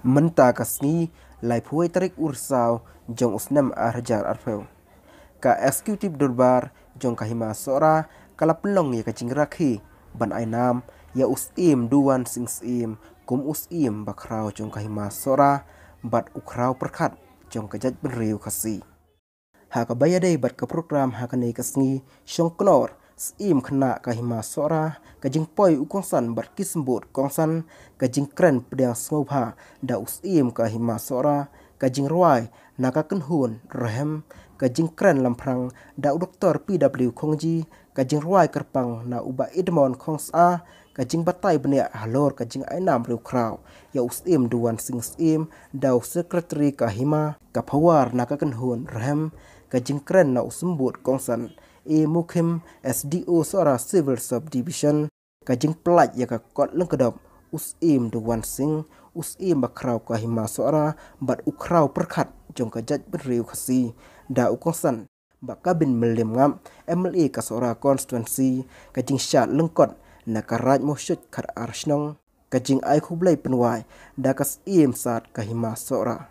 Menta kasni lai puai tarik ursau jong usnam arjar arfeu. Ka eksekutif durbar jong ka Hima Sohra kala pelong ya ka jingrakhi ban ainam ya Syiem Duwan sing Syiem kum Syiem Riewkhraw jong ka Hima Sohra bat ukraw perkhat jong ka jaj ben Riewkhraw. Ha ka bayadai bat ka program ha ka nei kasni shong knor Syiem khna ka Hima Sohra ka jing poi ukongsan bat kismbut kongsan ka jing kren pedang sngoba da Syiem ka Hima Sohra ka jing ruai na ka kenhun rehem ka jing kren lamprang da doktor PW Khongji ka jing ruai kerpang na uba idmon khongsa ka jing batai benia halor ka jing ainam Riewkhraw ya Syiem Duwan sing Syiem da secretary ka Hima ka phawar na ka kenhun rehem ka jing kren na usmbut kongsan mukim SDO Sohra Civil Subdivision ka jing pelaj ya ka kot lengkedop Syiem Duwan sing Syiem Riewkhraw ka Hima Sohra bat ukraw perkhat jong ka jaj ben Riewkhraw da ukongsan ba kabin melim ngam MLA ka Sohra constituency ka jing shat lengkot na ka raj mosyut khat arshnong ka jing ai khublai penwai da ka Syiem sat ka Hima Sohra.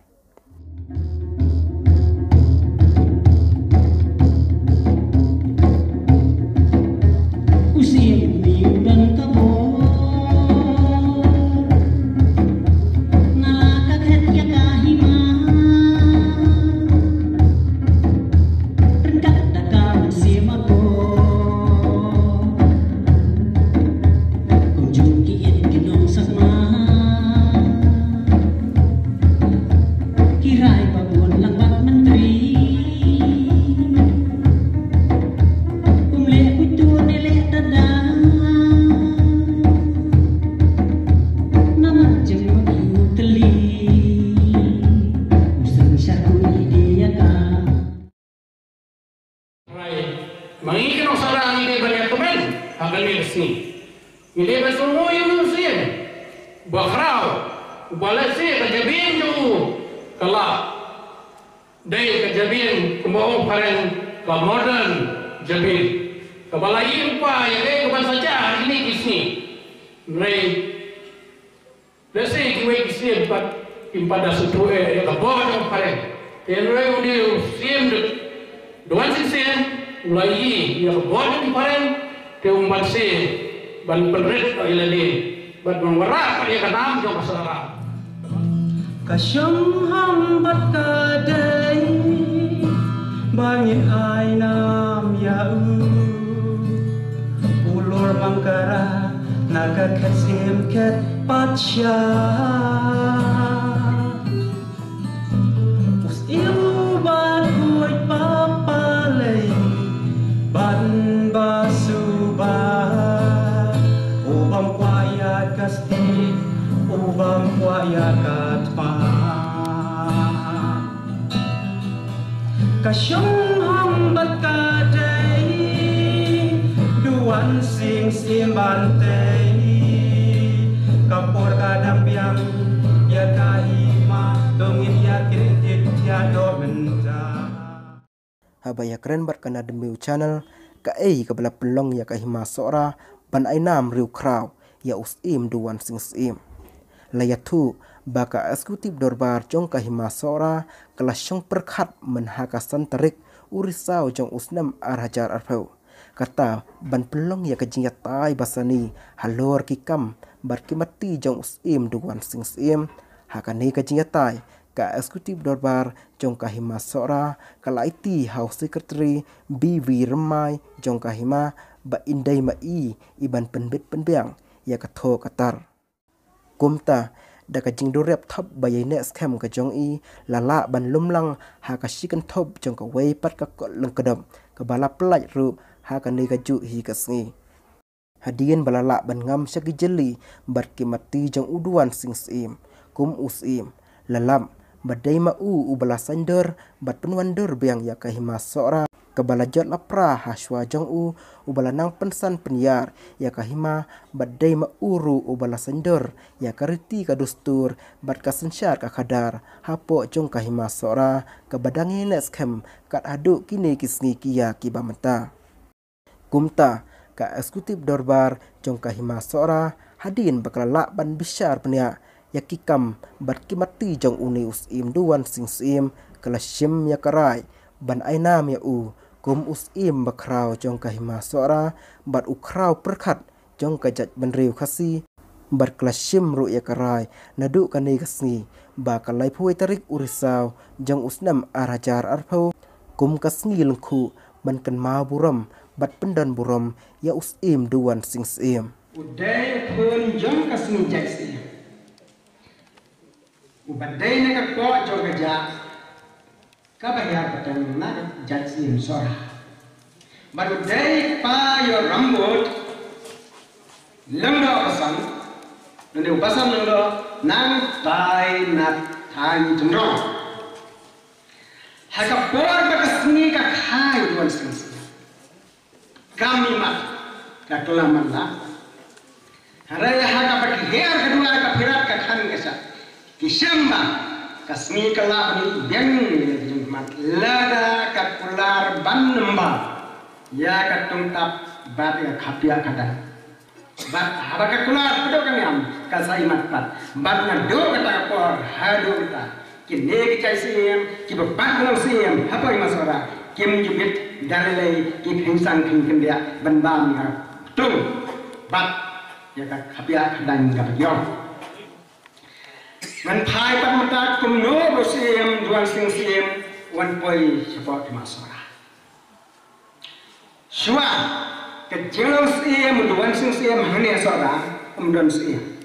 Mengikan usaha ini banyak teman akan milisi. Ini bersungguh yang Syiem Riewkhraw balasi kejadian jauh kelak dari kejadian kemau paren ke modern jabin kebalai apa yang keban saja ini kisni mereka lesi kiwai kisni pada suatu yang kebawa paren yang mereka udah Syiem Duwan sing Syiem mulai yang kebawa paren ke umat Syiem ban penrit ilali bat mengwarak dia kanam jong kasara kasyong hambat kadai banyak ainam yau ulur mangkara naga kasim ket patsya Syiem ban kuit papalai ban basubah ubam kwaya kasti ubam kwaya katpa kasyong hambat kadai Duwan sing Syiem bantay kapor kadang piang ya kahima dongin ya kritit ya do menta habaya keren bat kana demi channel ka ka bala pelong ya ka Hima Sohra ban ainam Riewkhraw ya Syiem Duwan sing Syiem layatu baka eksekutif dorbar jong ka Hima Sohra kala syong perkhat menhakasan tarik urisau jong usnam arhajar arfeu kata ban pelong ya ka jingat tai basani halor kikam bar kimati jong Syiem Duwan sing Syiem hakani ka jingat tai ka eksekutif dorbar jong ka Hima Sohra kala IT House Secretary BV Remai jong ka Hima ba indai mai iban penbit penbiang ya katho katar kumta da ka jing dorep thop bayai ne scam ka jong i lala ban lumlang ha ka shikan thop jong ka wei pat ka kol lang kadam ka bala plaj ru ha ka ni ka ju hi ka sngi hadien balala ban ngam shaki jeli bar ki mati jong uduan sing Syiem kum Syiem lalam badai ma ubala sander bat penwander biang ya ka Hima Sohra kabala jot lapra haswa jong ubala nang pensan penyar ya ka Hima badai ma uru ubala sander ya kariti ka dustur bat ka sensyar ka kadar hapo jong ka Hima Sohra ka badangi nes kem kat adu kini kisngi kia ki bamenta kumta ka eksekutif dorbar jong ka Hima Sohra hadin bakala ban bisyar penia yakikam bat kimati jong uni usim Duwan sing Syiem kala Syiem ya karai ban ainam ya kum usim Riewkhraw jong ka Hima Sohra bat ukraw perkhat jong ka jat ban Riewkhasi bat kala Syiem ru ya karai nadu kani kasni ba kalai phui tarik urisaw jong usnam arajar arpho kum kasni lengku ban kan ma buram bat pendan buram ya usim Duwan sing Syiem Uday pun jong kasni jaksi ubadai na ko jong kaja kabaya patang na jaksi Sohra baru day pa yo rambut lengdo pasan lengdo pasan lengdo nang tai na tai jumrong haka por bakasni ka khai Duwan sing Syiem kami mat ka kelaman la Haraya haka bagi her kedua ka pirat ka khan kesa kisamba kasni kala ni biang ni mat lada ka kular ban namba ya ka tungtap bat ya khapia kada bat haba ka kular pedo kan yam ka sai mat pat bat na do kata por hado kita ki ne ki chai Syiem ki ba bat no Syiem hapa Hima Sohra kim jubit dalai ki khingsang khing dia ban bam ya tung bat ya ka khapia khadan ka pagyo man phai pat mata kum no ro Syiem Duwan sing Syiem wan poi support Hima Sohra shwa ka jelo Syiem Duwan sing Syiem hane Sohra Don Syiem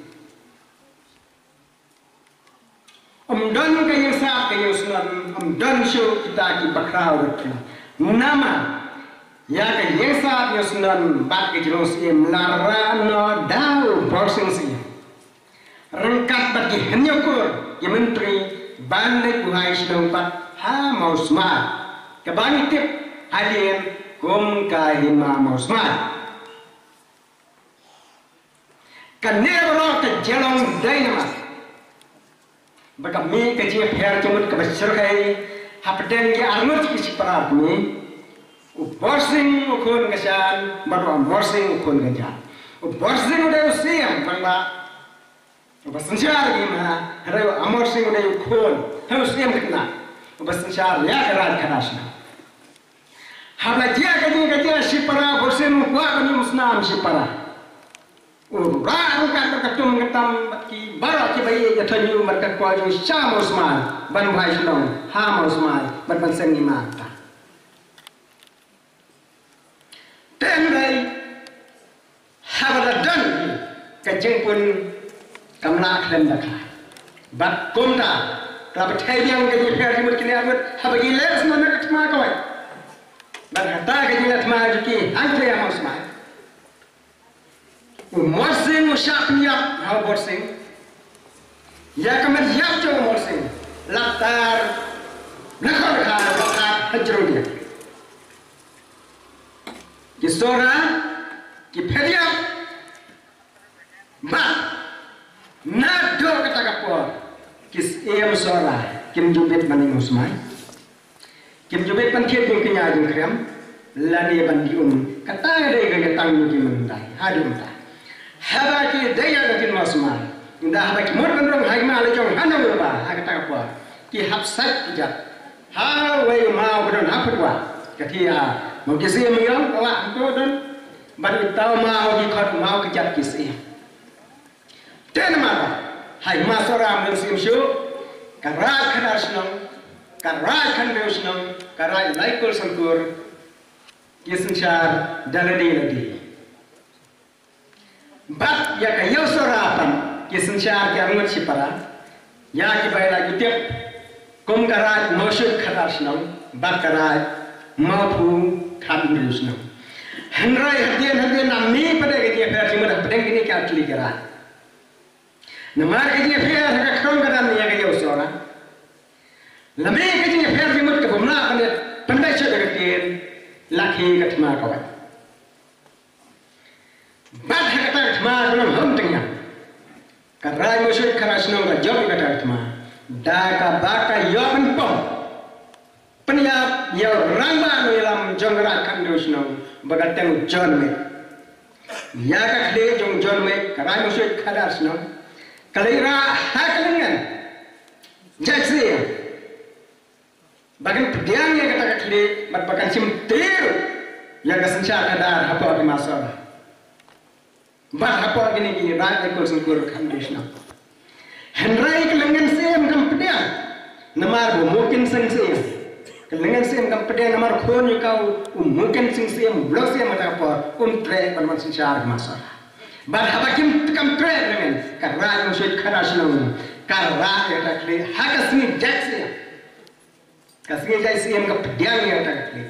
don ka yung sa ka yung sunan don shu kita ki Riewkhraw nama ya ka yesa yo sunan bat ke jero Syiem lara no dau borsing Syiem rengkat bagi henyokur ye menteri bande kuhai sedang pat ha mau smart ke bani tip hadien kum ka Hima mau smart kan nevro ke jelong dynamite baka mi ke je pher chumut ke besar kai hapden ke arnut ki sipara mi borsing ukun kesan baru borsing ukun kesan borsing udah Syiem bangba basensyar gimana hari amorsing udah ukun harus Syiem kena basensyar ya kerat kerasna habla dia kaji sipara borsing kuat kami musnam sipara Urang kan terketum ketam ki barak ki bayi ya tanyu mereka kuaju syam usman ban bahai senong ha usman ban ban sengi mata tendai habaradan kajeng pun kamla khlem dakha bat komta ta pathai yang kaji pher ki mut kini amat habagi les mana katma kawai ban hata kaji latma ki angkle ha usman morsing ushap nyap how morsing ya kamat yap jo morsing latar nakar kha latar hajro dia ki Sohra ki phedia ba na do kata kapor ki Syiem Sohra kim jubit maning usman kim jubit pan khet king kenya jing krem lani ban kata de ga tang ki mendai hadum ta haba ki daya gatin masman inda haba ki mor bandrong haima ale jong hanam ba hakata kapwa ki hapsat kijat ha wei mau badon hapwa katia mau ki Syiem yong kala to don ban tau mau ki khot mau kijat ki Syiem ten ma Hima Sohra mung Syiem shu karat khanasnong karat khanbeusnong karat laikul sangkur ki sansar daladi ladi bat ya ka yo Sohra pan ki sansar ki angut sipara ya ki baila gutep kum karat moshuk khatasnong bat karat mapu khabusnong henrai hadien namni pada ke dia fer simut pedeng kini ka kli karat namar ke dia fer ka khong karan ya ka yo Sohra lame ke dia fer simut ke bumna kan pandai chhe ke tien lakhi katma kawai bat hakata katma kunam ham tengya karai moshuk kharasnong ka job kata katma da ka baka yoban pom penyap yo ramba no ilam jongra kandusnong bagateng jonme ya ka khde jong jonme karai moshuk kharasnong kalira hakalengan jaksi bagan pediang yang kata kali bagan simtir yang kesencar kadar apa di masa bah apa gini rat ekor sengkur kandisna Henry kelengan Syiem kam pediang namar mungkin seng Syiem kelengan Syiem kam pediang namar khon kau mungkin seng Syiem blok Syiem ada apa tre ban sencar masa bah apa kam tre dengan karena yang sudah kharasna karena yang kali hakasni jaksi kasih jai Syiem ke pediang yang tak kali,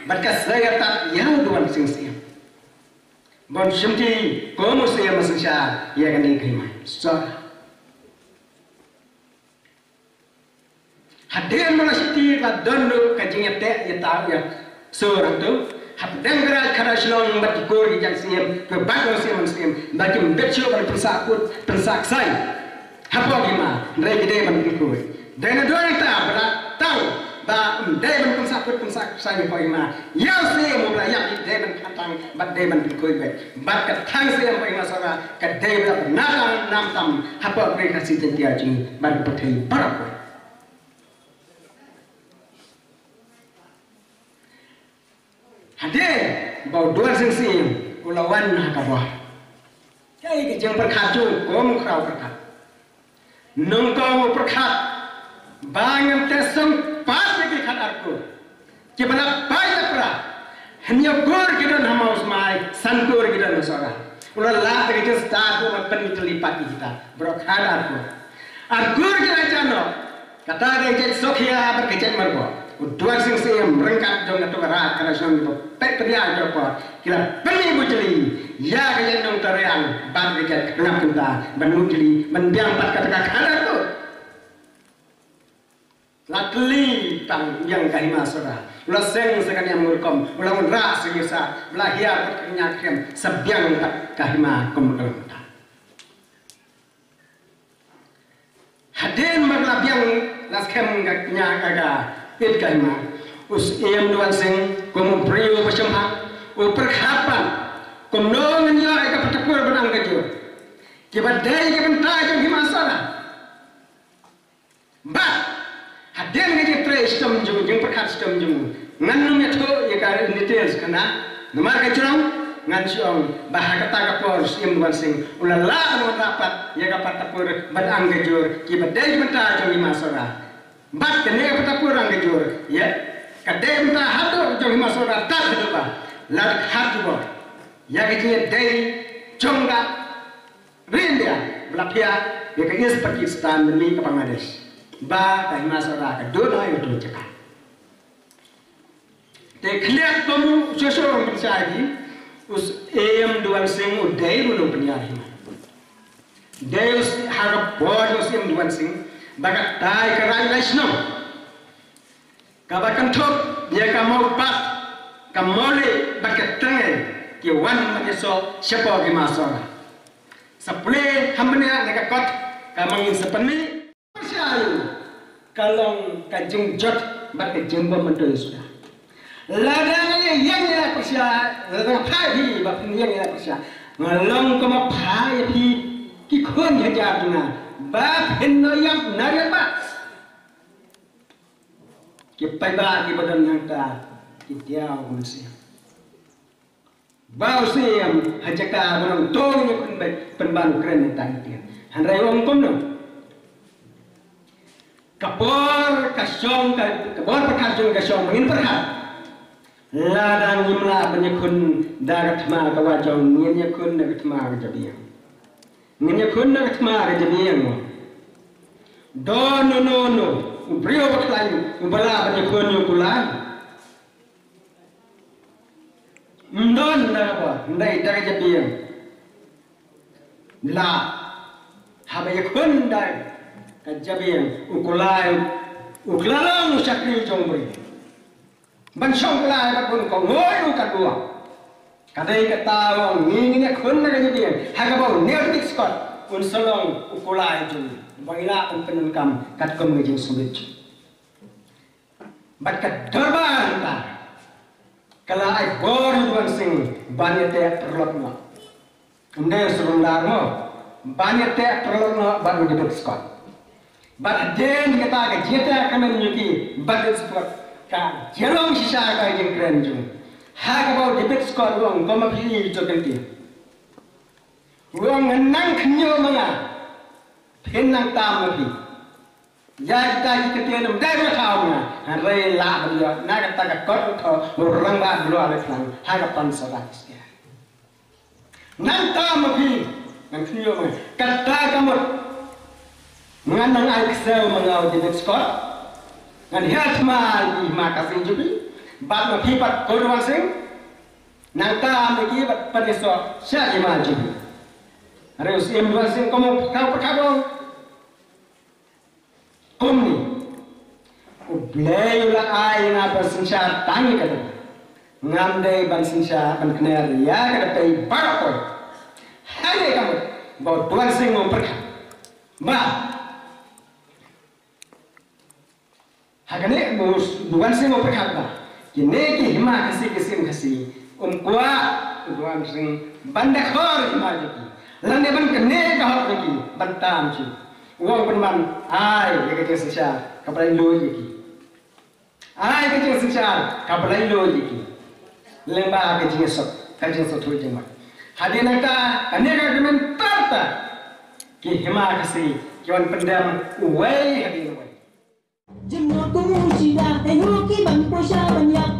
berkas saya tak yang Duwan sing Syiem, bon semti kamu Syiem masensya ya kan ini Hima, Sohra. Hadir malah siti la dondo kajingnya teh ya tahu ya Sohra tu, hadang gerak karaslong bagi kori jai Syiem, ke bakal Syiem, bagi membecu pada pensakut pensaksai, apa Hima, mereka dia berikut. Dan dua yang tak berat tahu bahawa dia pensak saya Hima. Yang saya mulai yang dia kantang, bat dia berikut bat ketang saya Hima Sohra, kat dia benar nam tam apa mereka kasih tentia jing bat bertemu berapa. Hadir bawa dua sing ulawan hakabah. Kaya kijang perkaju Riewkhraw perkat, nongkau perkat. Bangun tesong pas lagi kat aku. Kibala banyak pera. Hanya gur kita nama usmai, santur kita Sohra. Ulah lah kita start buat penitelipat kita. Berkat aku. Aku kita jano. Kata dia jadi Sohra berkecet mergo. Duwan sing Syiem rengkat dong atau berat karena song itu pek pedia jopo. Kila peni bujeli. Ya kaya nong teriang. Ban kecet kenapa kita ban bujeli mendiang pat kata-kata aku. Latli tang yang Hima Sohra, ulah seng sekali yang murkom, ulah ras segisa, ulah hiar berkenyak kem sebiang tak Hima komkel kita. Hadin maglab yang las kem kenyak aga it Hima, Syiem Duwan sing kom priyo bersama, perkapan kom nongen ya eka petakur benang kejur, kibadai kebentai jeng Hima Sohra, hadir ngaji tre sistem jung perkat sistem jung nganum ya to ya ka details kana nomar ka jurang ngan siong bah kata ka por Syiem Duwan sing ulala no dapat ya ka patapur bad ang gajur ki badai benta jung Hima Sohra bat kene patapur ang gajur ya ka de benta hado jung Hima Sohra ta ba la hadu ya ki dei jongga rindia belapia ya ka is Pakistan demi ke Bangladesh ba Hima Sohra ka dona itu cakap. Tekliat kamu seseorang bersagi, Syiem Duwan sing udai belum penyar Hima. Dia harap buat Syiem Duwan sing bagat tai kerai laisno. Kabakan top dia kamu pat kamole bagat tengah kiwan menyeso siapa Hima Sohra. Sepuluh hambanya negak kot kamangin sepeni. Kalau kajeng jot bat kajeng pementul sudah. Ladangnya yang ya persia, ladang pagi bat yang ya persia. Ngalong kama pagi kikon ya jaduna. Bat henno yang nari bat. Kipai bat di badan yang ta kidiau manusia. Bau Syiem hajaka orang tolongnya kun penban keren tadi dia. Handai wong kono. Kapor kasyong kapor perkajung kasyong mengin perkat ladang imla benyekun darat ma kawajong nyekun darat ma kajabiang nyekun darat ma kajabiang no ubrio baklayu ubala benyekun yukulan ndon apa ndai darat kajabiang la habayekun dai kajabiang ukulai sakri jomri bansong kulai bakun kau ngoi ukadua kadai kata ngingnya kun na kajabiang hagabau neotik skot unsolong ukulai jomri bangila penungkam kat kemujing sumit bakat darban ta kala ai bor Duwan sing banete perlotno undai surundar mo banyak tak perlu nak baru debit skor. Bat den kita ke jeta kami nyuki baru skor. Ka jelong sisa ka yang keren jung. Hak bau debit skor uang kau pilih itu ganti. Uang nang kenyo mana? Penang tam lagi. Ya kita nam dai bertahu na. Rai lah dia. Nak kata kot orang bah dulu ada pelang. Hak pan salat dia. Nang tam lagi. Nang kenyo mana? Kata kamu. Menganang Excel mengau debit skor. Ngan hiat mal makasih juga. Bat ma pipat Duwan sing. Nang tam lagi bat padeso Syiem juga. Ada Syiem Duwan sing kamu kau perkara. Kumni, ublay ulah ay na bersinsya tangi kada, ngamday bersinsya berkenar ya kada tay barakor, hanya kamu bawa Duwan sing memperkah, hagane Duwan sing memperkah ba, kini Hima kasih kuat Duwan sing bandak hor Hima jadi, lande ban kene kahor lagi bantam sih. Uang penman, ay kecil sesar, kapalai lagi. Ay kecil sesar, kapalai lagi. Lembah kecil sok tu je mak. Hadir nakta, aneka kemen tarta. Hima kasih, kian pendam, uai hadir uai. Jemur kumusida, ki bang posya banyak.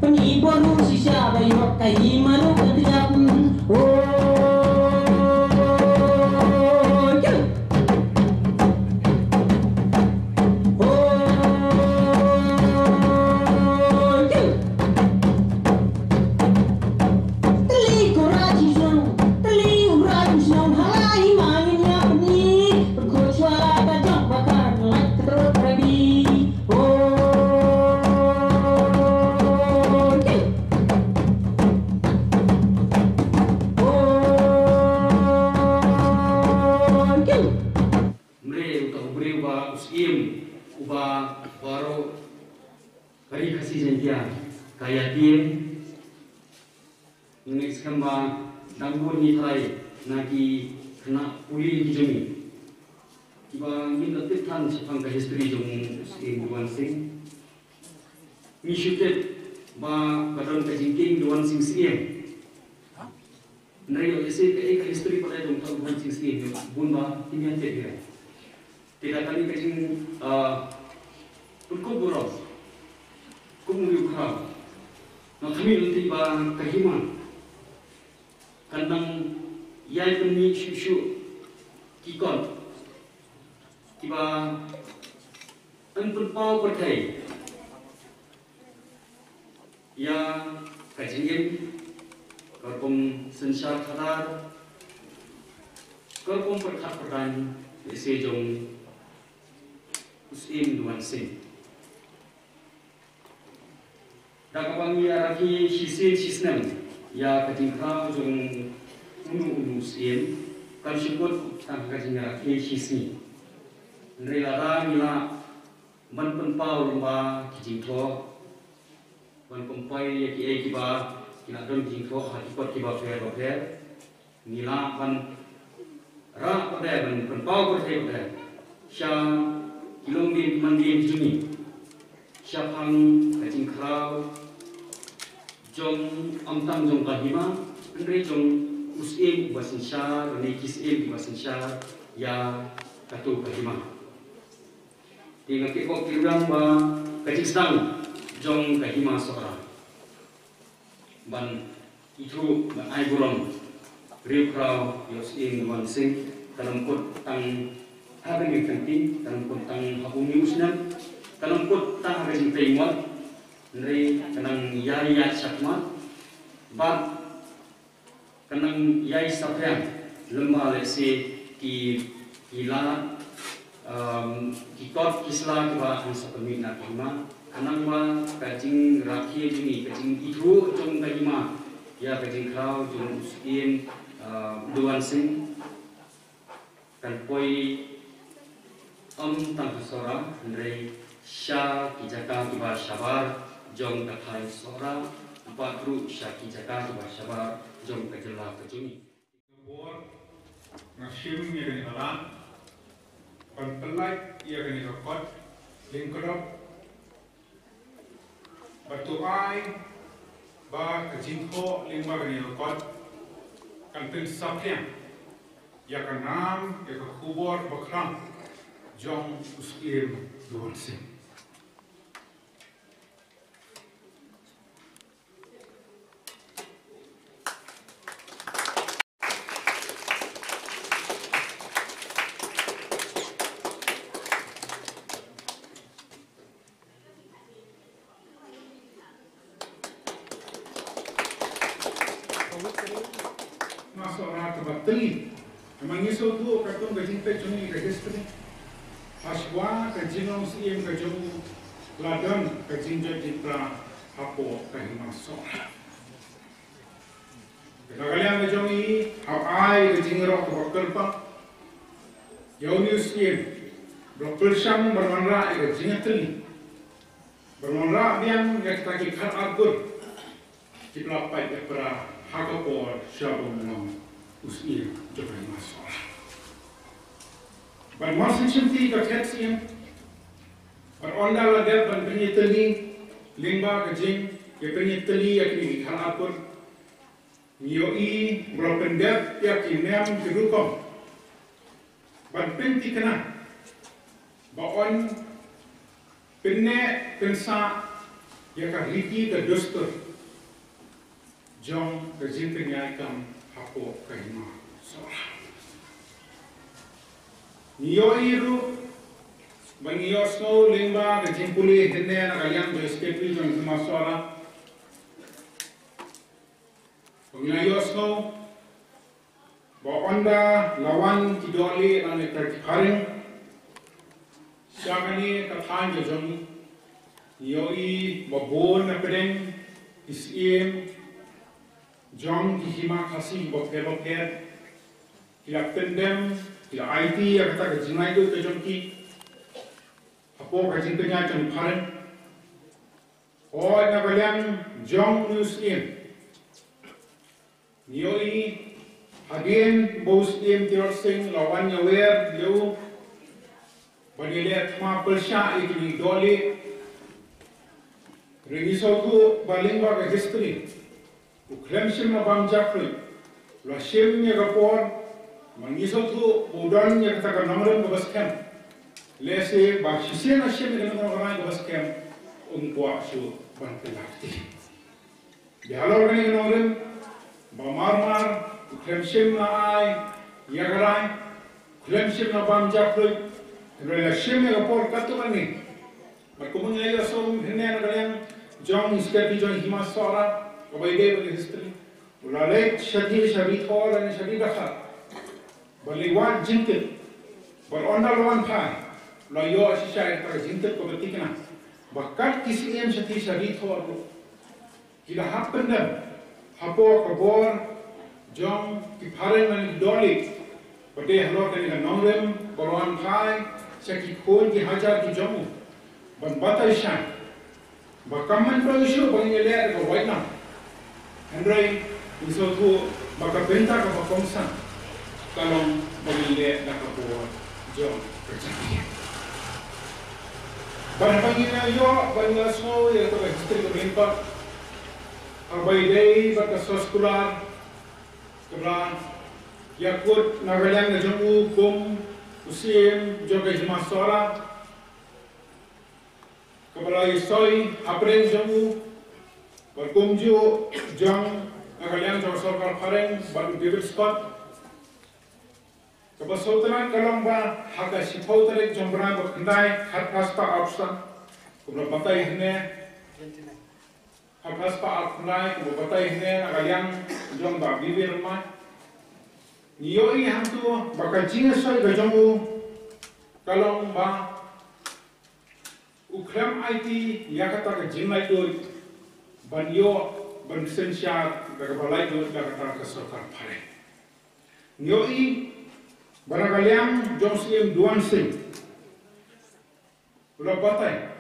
Penibur musisya bayok kai maru ketiak. Tidak kali kecing berkumpul, Riewkhraw. Nah kami nanti bang Hima, kandang yai peni susu kikon, tiba pau pertai, ya kecingin, kerpom sensar kadar, kerpom perkat peran, sejong Syiem Duwan sing. Dakabang ya raki Syiem ya Riewkhraw jong unu Syiem kan syukur tang kajing raki Syiem. Nrela mila man penpau lomba kijingkho man pempai ya ki ba kina don jingkho hakipot ki ba fer mila man ra pada man penpau pada sya kilong bin mandin juni syapang Riewkhraw jong amtang jong Hima andre jong Syiem basin syar ne Syiem basin syar ya katu Hima tinggal kekok kirang ba kecil sedang jong Hima Sohra ban itu ban ai gurong Riewkhraw Syiem Duwan sing dalam kot tang hari ini penting dalam tentang habung musnam dalam tentang hari ini muat dari kenang yai syakmat bab kenang yai sapian lemah lesi kila kikot kisla kiba angsa peminat Hima kenang ma kacing rakyat ini kacing itu jong Hima ya Riewkhraw jong Syiem Duwan sing kan poi tang Sohra dari Syah kijaka kiba syabar jong kathai Sohra patru Syah kijaka kiba syabar jong kajela kecuni Syiem ia kini kalah, pelai ia kini kakot, lingkadop, batu ai, ba kejingko lingba kini kakot, kan pensapnya, ia kanam, ia kakubor bakram, jong Syiem Duwan sing. Sohra terbateri, mengisau tu katong kajing pecuni kajistri, aswa kajinong Syiem kajung ladon kajing jadi pra hapo kahima Sohra. Kalian kajong ini hapai kajing rok berkelpa, yauni Syiem berpelsam bermanra kajing teri, bermanra biang yang kita kikar agur, kita lapai pra hakapor syabung menang. Syiem juga masalah. Ban masih cinti kat Syiem. Ban onda ladat ban penyeteli lingba kajing ya penyeteli ya kini hal apur. Nioi berpendap ya kinam kerukom. Ban penti kena. Baon penne pensa ya kariki ke dostur. Jom kajing penyaikam hapo kahima Sohra. Niyo iru bangiyo snow lingba kajing puli henne na kalian do escape jong Hima Sohra. Bangiyo snow ba onda lawan kidoli na terkaring syamani kathan jong niyo I babon na pedeng Syiem Jong di Hima kasih boker, tidak pendem, tidak IT yang kata kejingai itu kejongki, apa kejing tanya jong paren, oh nak kalian Jong Syiem, nioi hagen bau Syiem tiar sing lawan nyawer dia, banilet ma persya ini doli, regisau tu balingba ke history. Uklem Syiem na bang jakri, la Syiem nya kapor, mangisau tu budan nya kata kanamren babas kem, lese bang Syiem na Syiem nya kanamren babas kem, ungkwa su ban pelakti. Dihalor kani kanamren, bamar uklem Syiem na ai, yagarai, uklem Syiem na bang jakri, la Syiem nya kapor katu kani, berkumung ayo som hene na kalian jong iskati jong Hima Sohra. Kabaide bagi history, ulalek syadi syadi thor dan syadi dakar, berliwan jintit, berondal lawan pai, layo asyai ter jintit kebetikna, bakat Syiem syadi thor, kita hap pendem, hapo kabor, jong kiparen dan doli, pada halor dengan nomrem, berlawan pai, syaki khol dihajar di jamu, berbatai syai, bakaman perisu bagi nyeler ke waitna. Andai iso tu maka benta ke pakongsan kalau memilih nak buat jom percaya. Barangnya yo banyak semua yang tu history berlimpah. Abai day berkasus sekolah, kemudian yakut nagalang najamu kum Syiem juga Hima Sohra. Kemudian isoi apren jamu berkumju jang nagalian jang Sohra karen baru David Scott kebesultanan kalang ba haga sipau tarik jambran berkendai khatasta absan kemudian batai hene khatasta abkendai kemudian batai hene nagalian jang ba bibir rumah niyoi hantu bakal jingasoi gajamu kalang ba ukram IT yakata ke jingai tu banyo bersensya berbalai tu kata keserkan pare. Nyoi barangkaliang jong Syiem Duwan sing. Ulah batai.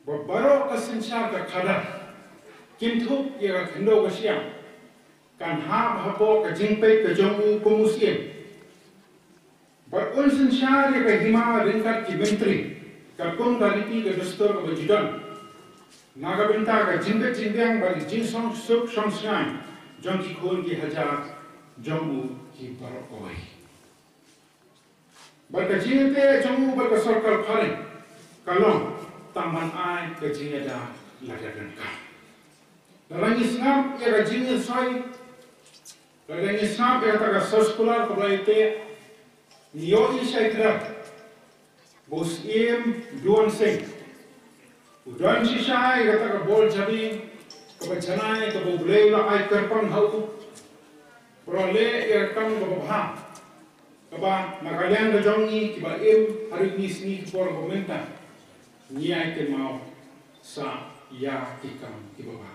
Berbaro kesensya ke kadar. Kintu ia kendo ke Syiem. Kan ha hapo ke jingpei ke jong Syiem. Berunsin syari ke Hima ringkat ki menteri, ke kong kaliti ke dostor ke bajudan. Naga benta ke jingkat jingbiang bagi jinsong suk song syai, jong ki khun ki hajar, jong ki barokoi. Berka jingte jong berka sorkal paring, kalong taman ai ke jingada ladakan ka. Darangi snap ya ke jingin sai, darangi snap ya ta ke sekolah ke belaite. Niyo isay kira, Syiem Duwan Udan si syay kata ka bol jabi, kabajanay kabubulay na ay karpang hau, prole irakam kababha, kaba nakalian ka jongi kibaim harik nisni kipor komenta, niya ay kemau sa ya ikam kibabha.